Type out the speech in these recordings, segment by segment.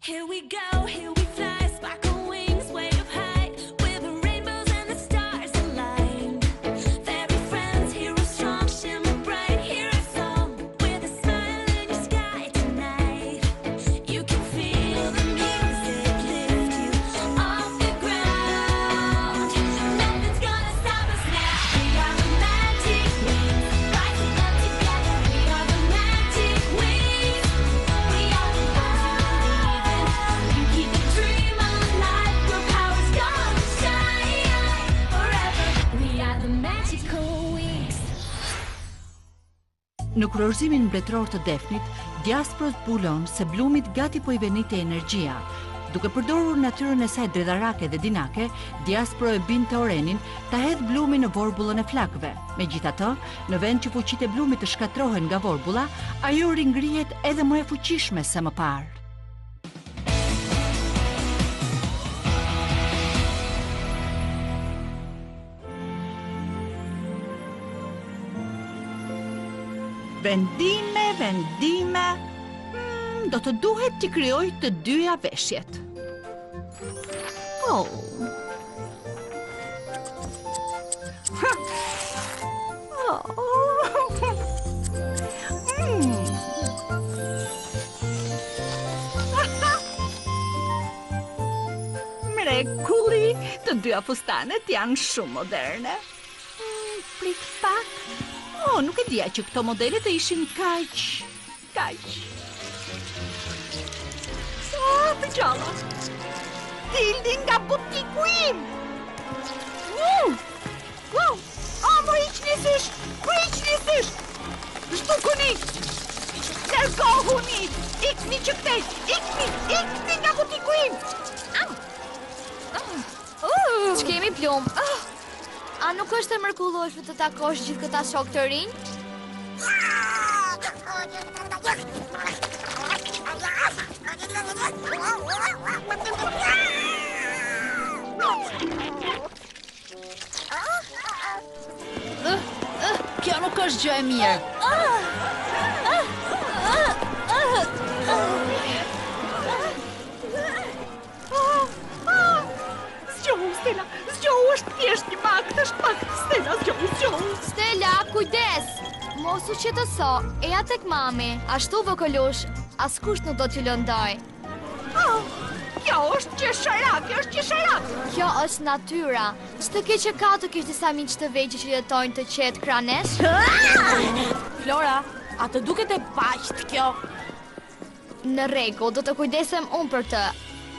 Here we go, here we fly, sparkle wings way up high, with the rainbows and the stars aligned. Fairy friends, heroes strong, shimmer bright, hear a song with a smile in your sky tonight. You can feel the music lift you off the ground. Nothing's gonna stop us now. We are the magic wings, rising up together. We are the magic wings. We are the you keep the dream alive. Your power's gonna shine forever. We are the magical wings. Në kurorzimin mbretëror të Defnit, Diaspros bulon se Blumit gati po i venite energjia. Duke përdorur natyrën e saj dredharake dhe dinake, Diaspro e bin Teorenin ta hedh Blumin në vorbullën e flakëve. Megjithatë, në vend që fuqitë e Blumit të shkatrohen nga vorbulla, ajo ringrihet edhe më e fuqishme se më parë. Vendime, do të duhet t'i krijoj të dyja veshjet. Oh. Mrekulli, të dyja fustanet janë shumë moderne. Prik pak. Nuk e dija që këto modele të ishin kaq. Të gjalla. Dildi nga butiku im. Më hiqnisysh. Shtukuni. Lërgohuni. Ikni që këtej. Ikni nga butiku im. Që kemi Plum? A nuk është e mrekullueshme të takosh gjithë këta shok të rinj? Kjo nuk është gjë e mirë. Stella, zgjohu është thjesht një makt, Stella, zgjohu. Stella, kujdes! Mos u qetëso, eja tek mami. Ashtu vokolush, askush nuk do t'ju lëndoj. Kjo është qesharak. Kjo është natyra. Ç'të ke që ka të kish disa miq të vegjël që jetojnë të qetë kranesh? Flora, a të duket e paqt kjo? Në rregull, do të kujdesem unë për të.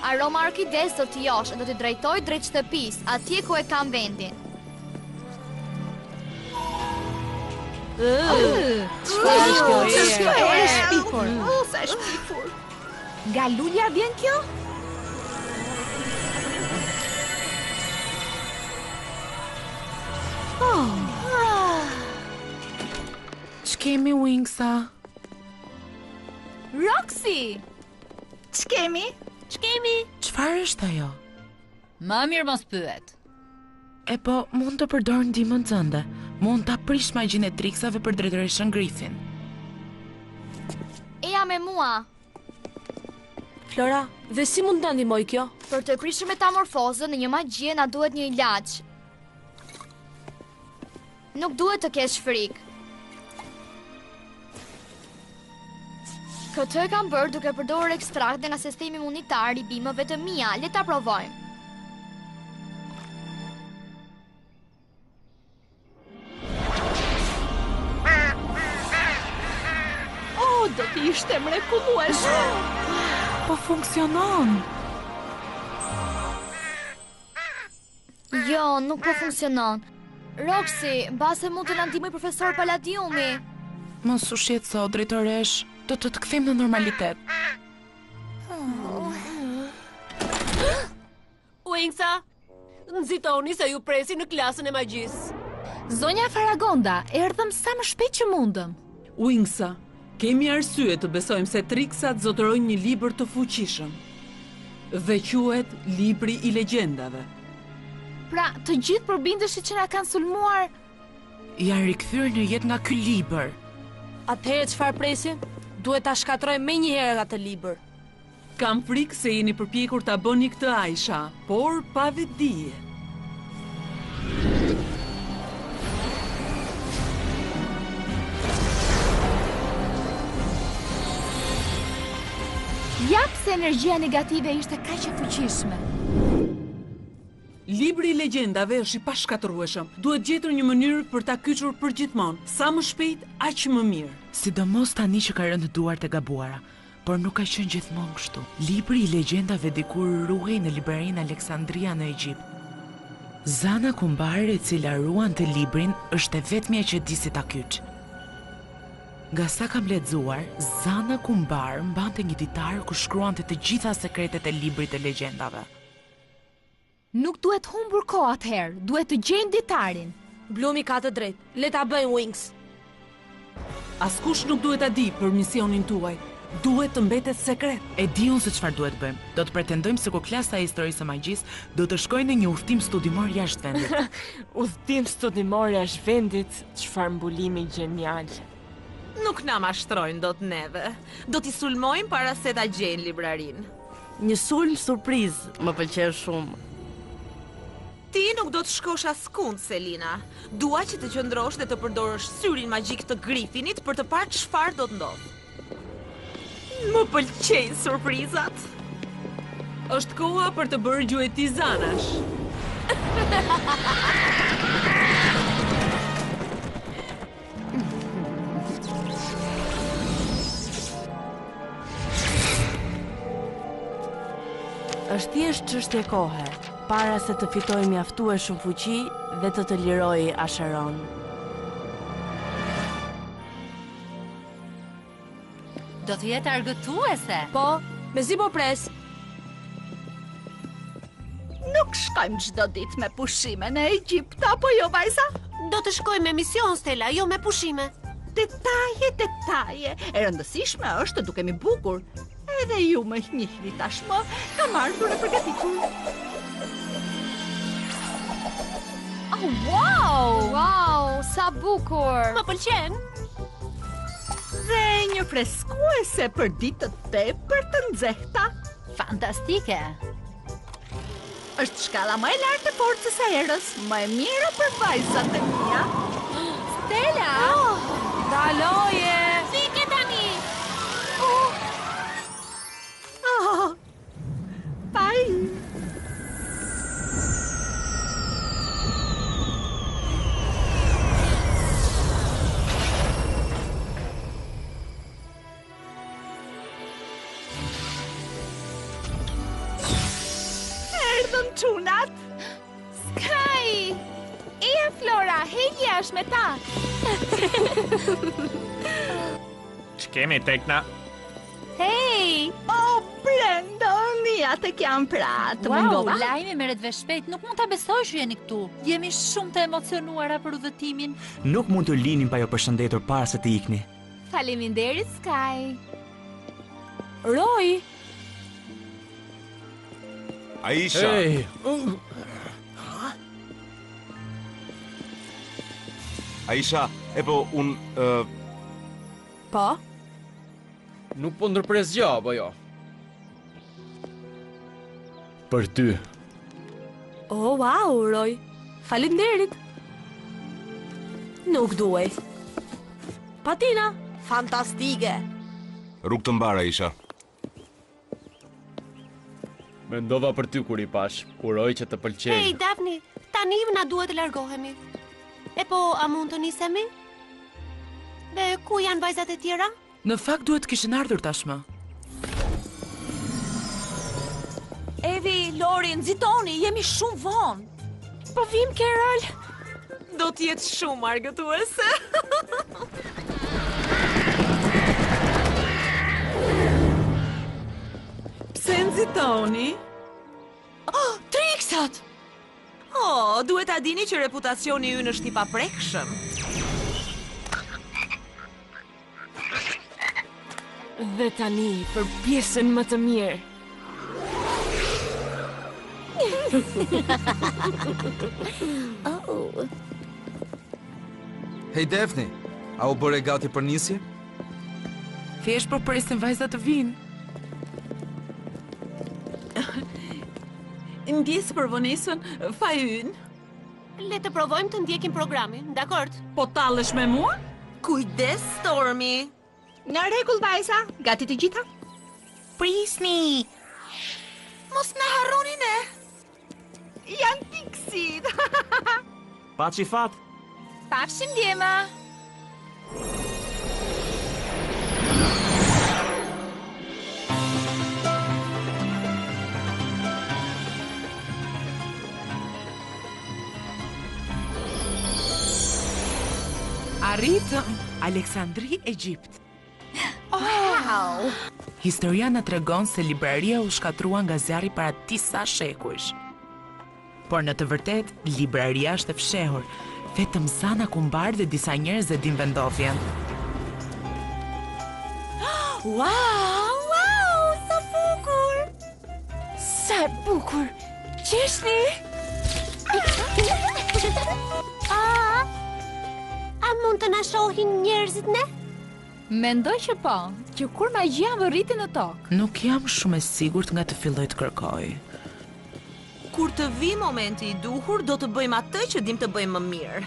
Aroma orkides do t'i josh e do t'i drejtoj drejt shtëpis, atje ku e kam vendin. Çfarë është shpifur? Nga lulja vjen kjo? Ç'kemi Wingsa? Roxy! Ç'kemi? Çfarë është ajo? Më mirë mos pyet. E po, mund të përdor ndihmën tënde. Mund ta prish magjinë e triksave për drejtoreshën Griffin. Eja me mua. Flora, dhe si mund të ndihmoj kjo? Për të prishur metamorfozën në një magje na duhet një ilaç. Nuk duhet të kesh frikë. Këtë e kam bërë duke përdorur ekstrakte nga sistemi imunitar i bimëve të mia. Le ta provojmë. Do t'ishte mrekullueshme. Po funksionon. Jo, nuk po funksionon. Roxy, mbase mund të na ndihmoj profesor Palladiumi. Mos u shqetëso, drejtoresh. Do të kthejmë në normalitet. Wingsa, nxitoni se ju presi në klasën e magjisë. Zonja Faragonda, erdhëm sa më shpejt që mundëm. Wingsa, kemi arsye të besojmë se triksat zotërojnë një libër të fuqishëm. Dhe quhet Libri i Legjendave. Pra, të gjithë përbindeshit që na kanë sulmuar. Ja rikthyer në jetë nga ky libër. Atëherë çfarë presim? Duhet ta shkatrojmë menjëherë atë libër. Kam frikë se jeni përpjekur ta bëni këtë Aisha, por pa vetdije. Jak se energjia negative ishte kaq e fuqishme. Libri i legjendave është i pashkatërrueshëm. Duhet gjetur një mënyrë për ta kyçur përgjithmonë. Sa më shpejt, aq më mirë. Sidomos tani që ka rënë duart e gabuara, por nuk ka qenë gjithmonë kështu. Libri i legjendave dikur ruhej në librarinë Aleksandria në Egjipt. Zana Kumbare, e cila ruante librin, është e vetmja që di si ta kyç. Nga sa kam lexuar, Zana Kumbar mbante një ditar ku shkruante të gjitha sekretet e librit të legjendave. Nuk duhet humbur kohë atëherë, duhet të gjejmë ditarin. Blumi ka të drejtë. Le ta bëjmë, Wings. Askush nuk duhet ta di për misionin tuaj. Duhet të mbetet sekret. E di unë se çfarë duhet bëjmë. Do të pretendojmë se kur klasa e historisë së magjisë do të shkojë në një udhtim studimor jashtë vendit. Udhtim studimor jashtë vendit, çfarë mbulimi gjenial. Nuk na mashtrojnë dot neve. Do t'i sulmojmë para se ta gjejnë librarinë. Një sulm surprizë, më pëlqen shumë. Ti nuk do të shkosh askund, Selina. Dua që të qëndrosh dhe të përdorësh syrin magjik të Grifinit për të parë çfarë do të ndodhë. Më pëlqejnë surprizat. Është koha për të bërë gjueti Zanash. Është thjesht çështje kohe, para se të fitojë mjaftueshëm fuqi dhe të lirojë Asheron. Do të jetë argëtuese. Po, mezi po pres. Nuk shkojmë çdo ditë me pushime në Egjipt, apo jo, vajza? Do të shkojmë me mision, Stella, jo me pushime. Detaje. E rëndësishme është të dukemi bukur. Edhe ju më njihni tashmë, kam ardhur e përgatitur. Oh, wow! Wow, sa bukur! Më pëlqen? Dhe një freskuese për ditë të tepër të nxehta. Fantastike. Është shkalla më e lartë e forcës së erës, më e mira për vajzat e mia. Stella! Daloje! Fike tani! Pai! Erdhën çunat! Sky! Eja Flora, hejjash me ta! Ç'kemi tekna? Hej! Oh, Brandon, ja tek jam pra, të mungova. Lajmi merret vesh shpejt, nuk mund ta besoj që jeni këtu. Jemi shumë të emocionuara për udhëtimin. Nuk mund të linim pa ju përshëndetur para se të ikni. Faleminderit, Sky. Roy! Aisha! Hey. Aisha, e po, Po? Nuk po ndërpres gjë, apo jo? Për ty. Oh, wow, Roy. Faleminderit. Nuk duhej. Patina, fantastike. Rrugë të mbar, Aisha. Mendova për ty kur i pash, uroj që të pëlqej. Hey, Daphne, tani na duhet të largohemi. E po, a mund të nisemi? Dhe ku janë vajzat e tjera? Në fakt duhet kishin ardhur tashmë. Evi, Lori, nxitoni, jemi shumë vonë. Po vim, Carol. Do t'jetë shumë argëtuese. Pse nxitoni? Oh, Triksat! Oh, duhet ta dini që reputacioni ynë është i paprekshëm. Dhe tani për pjesën më të mirë. Oh. Hey Daphne, a u bëre gati për nisje? Thjesht po presim vajzat të vinë. ndjes për vonesën, fa ynë. Le të provojmë të ndjekim programin, dakord? Po tallesh me mua? Kujdes, Stormi. Në rregull, vajza, gati të gjitha? Prisni! Mos na harroni ne. Janë piksit. Paçi fat. Pafshim djema. Arritëm Aleksandri, Egjipt. Wow! Historia na tregon se libraria u shkatrua nga zjarri para disa shekujsh. Por në të vërtet, libraria është e fshehur. Vetëm Zana Kumbar dhe disa njerëz e din vendovjen. Wow, sa bukur! Sa bukur! Qeshni! A mund të na shohin njerëzit ne? Mendoj që po, që kur magjia më rriti në tokë. Nuk jam shumë e sigurt nga të filloj të kërkoj. Kur të vi momenti i duhur, do të bëjmë atë që dim të bëjmë më mirë.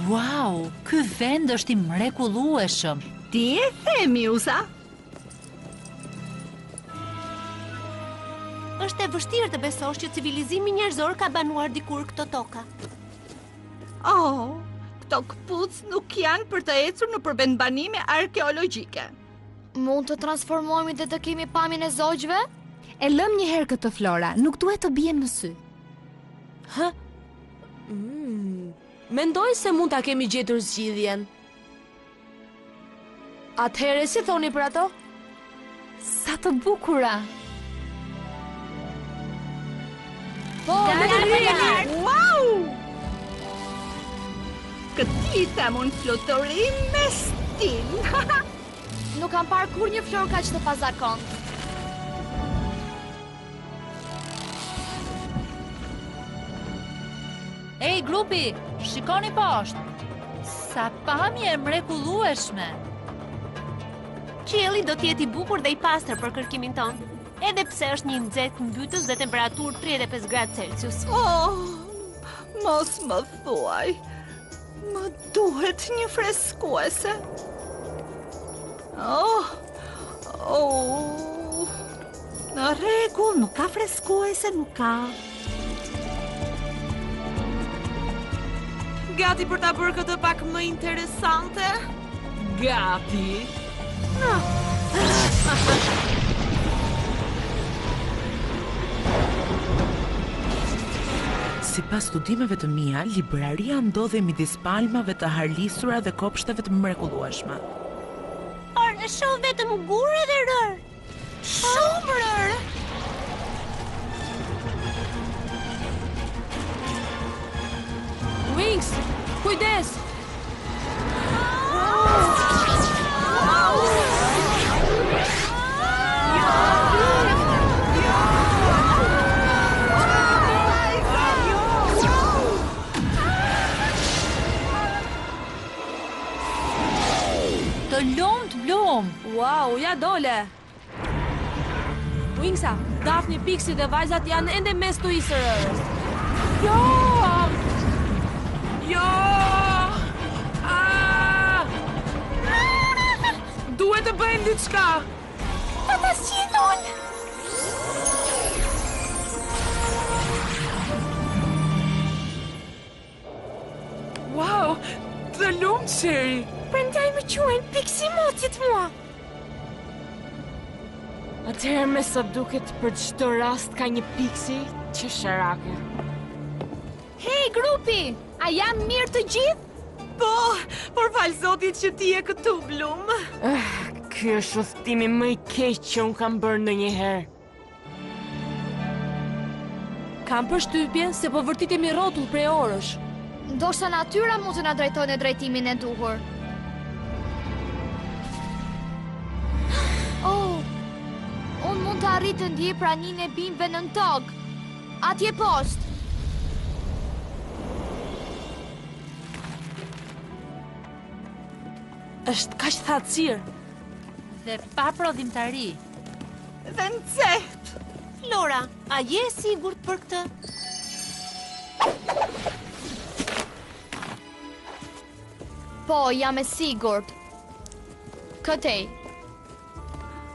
Wow, ky vend është i mrekullueshëm. Ti e the, Miusa? Është e vështirë të besosh që civilizimi njerëzor ka banuar dikur këto toka. Oh, këto këpuc nuk janë për të ecur në përbendbanime arkeologjike. Mund të transformohemi dhe të kemi pamjen e zogjve? E lëm një herë këtë Flora, nuk duhet të bien në sy. Hë? Mendoj se mund ta kemi gjetur zgjidhjen. Atëherë si thoni për ato? Sa të bukura! Po, Wow! Këtita mund fluturim me stil. Nuk kam parë kur një florë kaq të pazakont. Ej, grupi, shikoni poshtë. Sa pamje e mrekullueshme. Qielli do të jetë i bukur dhe i pastër për kërkimin ton. Edhe pse është një nxehtë mbytës dhe temperaturë 35 gradë Celsius. Oh, mos më thuaj. Më duhet një freskuese. Në rregull, nuk ka freskuese, nuk ka. Gati për ta bërë këtë pak më interesante? Gati. Sipas studimeve të mia, libraria ndodhej midis palmave të harlisura dhe kopshteve të mrekullueshme. Por shoh vetëm gurë dhe rër. Shumë rër! Wings, kujdes! Të lumt blum! Wow, ja dole! Wingsa, Daphne, Pixie dhe vajzat janë ende mes të isërës. Jo! Duhet të bëjmë diçka. Ata sqindon. Wow, të lumt Sherry. Prandaj më quajnë Pixie mocit mua. Atëherë me sa duket për çdo rast ka një Pixie që sharake. Hej, grupi! A jam mirë të gjithë? Po, por fal zotit që ti je këtu, Blum. Ky është udhtimi më i keq që unë kam bërë ndonjëherë. Kam përshtypjen se po vërtitemi rrotull prej orësh. Ndoshta natyra mund të na drejtojë në drejtimin e duhur. Oh, unë mund të arrit të ndjej praninë e bimëve nën tokë. Atje poshtë. Është kaq thatësirë dhe pa prodhimtari. Dhe nxehtë. Flora, a je e sigurt për këtë? Po, jam e sigurt. Këtej.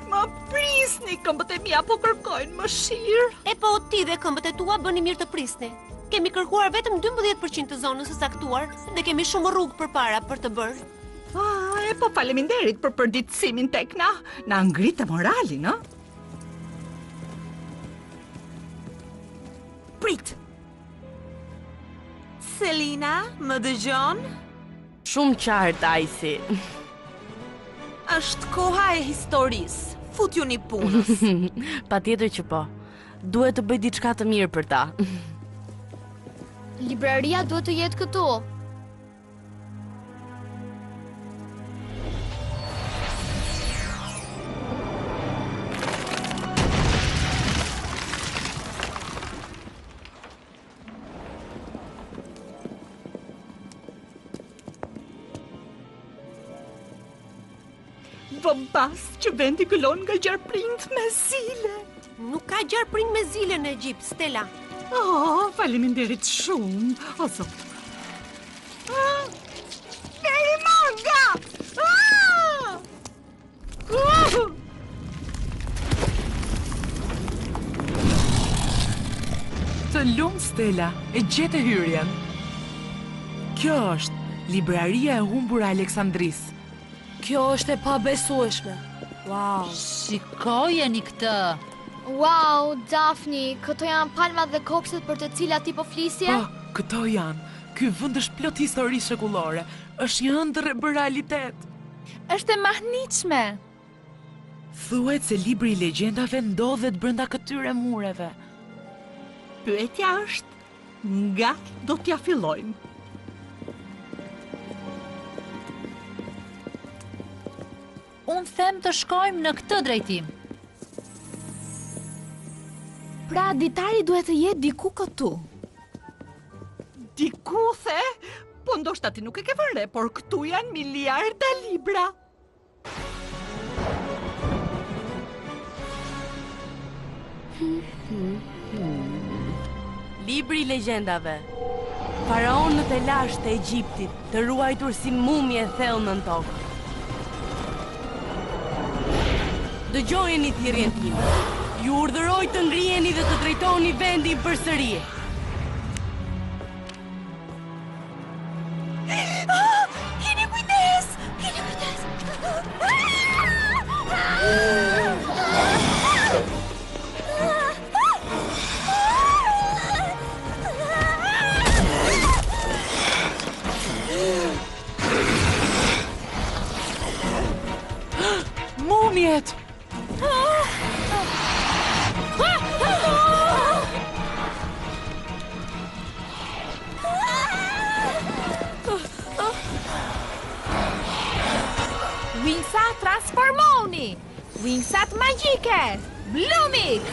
Më prisni, këmbët e mia po kërkojnë mëshirë. E po, ti dhe këmbët e tua bëni mirë të prisni. Kemi kërkuar vetëm 12% të zonës së saktuar dhe kemi shumë rrugë përpara për të bërë. E po faleminderit për përditësimin Tekna. Na ngritë moralin, ë? Prit. Selina, më dëgjon? Shumë qartë, Ajsi. Është koha e historisë. Futjuni punës. Patjetër që po. Duhet të bëj diçka të mirë për ta. Libraria duhet të jetë këtu. Vëmbas që vendi gëllon nga gjarprind me zile. Nuk ka gjarprind me zile në Egjipt, Stella. Faleminderit shumë, o zot. Eri manga! Të lumë, Stella, e gjete hyrjen. Kjo është libraria e humbur e Aleksandris. Kjo është e pabesueshme. Wow. Shikojeni këtë. Wow, Daphne, këto janë palmat dhe kopshtet për të cilat ti po flisje? Po, këto janë. Ky vend është plot histori shekullore. Është një ëndër e bërë realitet. Është e mahnitshme. Thuhet se libri i legjendave ndodhet brenda këtyre mureve. Pyetja është, nga do t'ja fillojmë? Unë them të shkojmë në këtë drejtim. Pra, ditari duhet të jetë diku këtu. Diku, the? Po ndoshta ti nuk e ke vënë re, por këtu janë miliarda libra. Libri i legjendave. Faraonët e lashtë të Egjiptit, të ruajtur si mumje thellë në tokë. Dëgjojeni thirrjen time. Ju urdhëroj të ngriheni dhe të drejtoni vendin përsëri. Keni kujdes! Keni kujdes! Mumjet! Wingsat transformoni! Wingsat magjike! Blumix!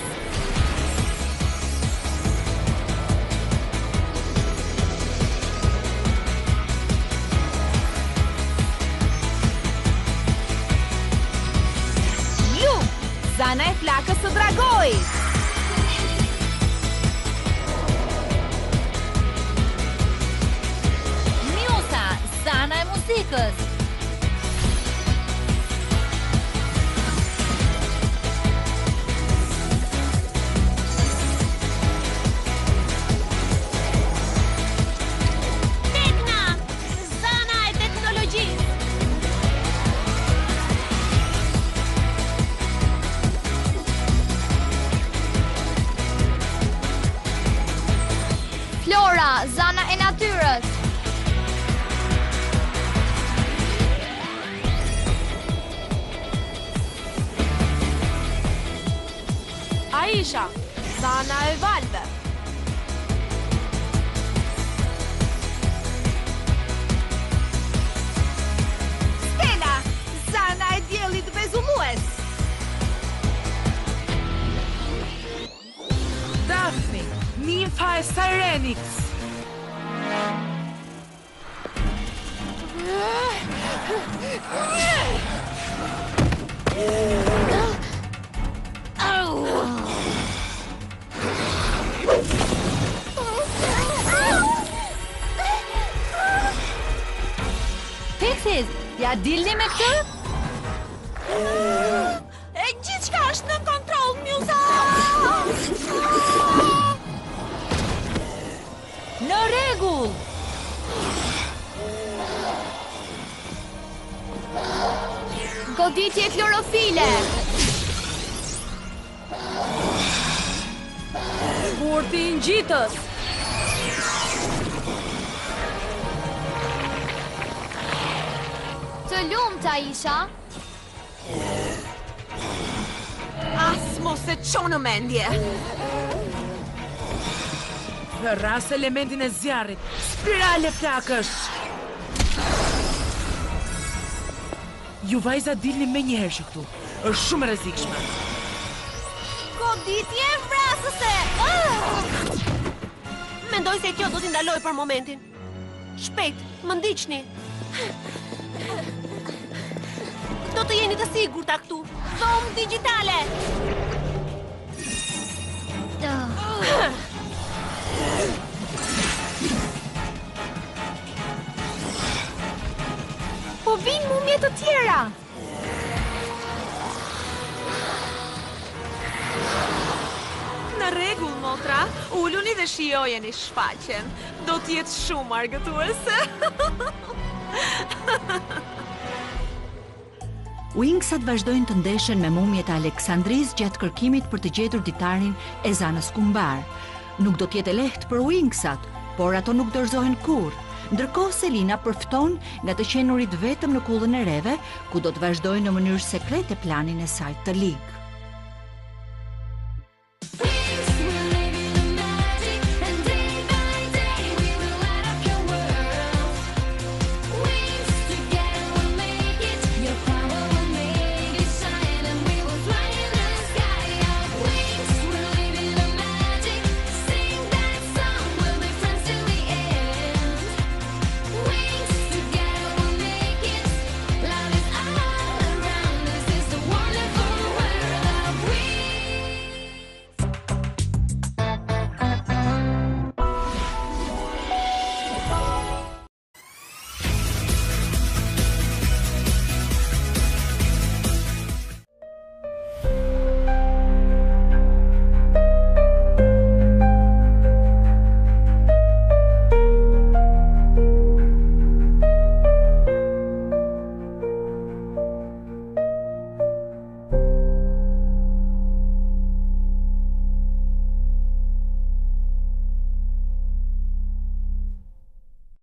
Blum! Zana e flakës së dragojit! Miusa! Zana e muzikës! Flora, zana e natyrës. Aisha, zana e valve. Stella, zana e diellit vezullues. Daphne, ninfa e Sirenix. Ja dilni me këtë? E gjithçka është në kontroll, Musa! Në rregull. Goditje klorofile. Kurti i ngjitës. Të lumta isha. As mos e qonë në mendje. Ras elementin e zjarrit. Spirale flakësh. Ju vajza dilni me njëherë që këtu. Është shumë rrezikshme. Goditje vrasëse. Mendoj se kjo do t'i ndaloj për momentin. Shpejt, më ndiqni. Do të jeni të sigurta këtu. Dhomë digjitale. Po vinë mumje të tjera. Në rregull, motra, uluni dhe shijojeni shfaqen. Do t'jetë shumë argëtuese. Wingsat vazhdojnë të ndeshen me mumjet e Aleksandris gjatë kërkimit për të gjetur ditarin e Zanës Kumbar. Nuk do t'jetë lehtë për Wingsat, por ato nuk dorëzohen kurrë. Ndërkohë Selina përfton nga të qenurit vetëm në kullën e reve, ku do të vazhdojnë në mënyrë sekrete planin e saj të ligë.